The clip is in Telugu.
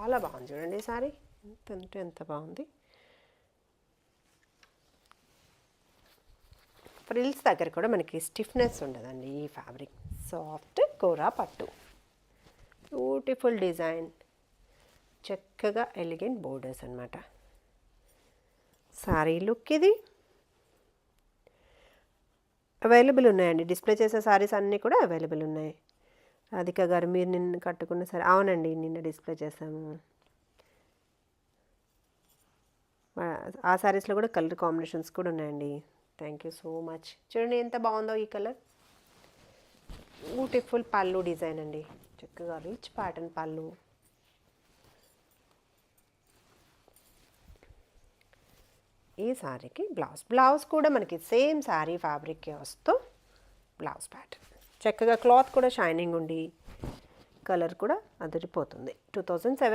చాలా బాగుంది చూడండి ఈ సారీ, ఎంత అంటే ఎంత బాగుంది. ఫ్రిల్స్ దగ్గర కూడా మనకి స్టిఫ్నెస్ ఉండదండి ఈ ఫ్యాబ్రిక్. సాఫ్ట్ కోరా పట్టు, బ్యూటిఫుల్ డిజైన్, చక్కగా ఎలిగెంట్ బోర్డర్స్ అన్నమాట. సారీ లుక్ ఇది. అవైలబుల్ ఉన్నాయండి, డిస్ప్లే చేసే సారీస్ అన్నీ కూడా అవైలబుల్ ఉన్నాయి. రాధిక గారు మీరు నిన్న కట్టుకున్న సారీ, అవునండి నిన్న డిస్ప్లే చేసాము. ఆ సారీస్లో కూడా కలర్ కాంబినేషన్స్ కూడా ఉన్నాయండి. Thank you so much. చూడండి ఎంత బాగుందో ఈ కలర్. బ్యూటిఫుల్ పళ్ళు డిజైన్ అండి, చక్కగా రిచ్ ప్యాటర్న్ పళ్ళు. ఈ సారీకి బ్లౌజ్ కూడా మనకి సేమ్ సారీ ఫ్యాబ్రిక్కే వస్తూ బ్లౌజ్ ప్యాటర్న్. చక్కగా క్లాత్ కూడా షైనింగ్ ఉండి కలర్ కూడా అదిరిపోతుంది. 2007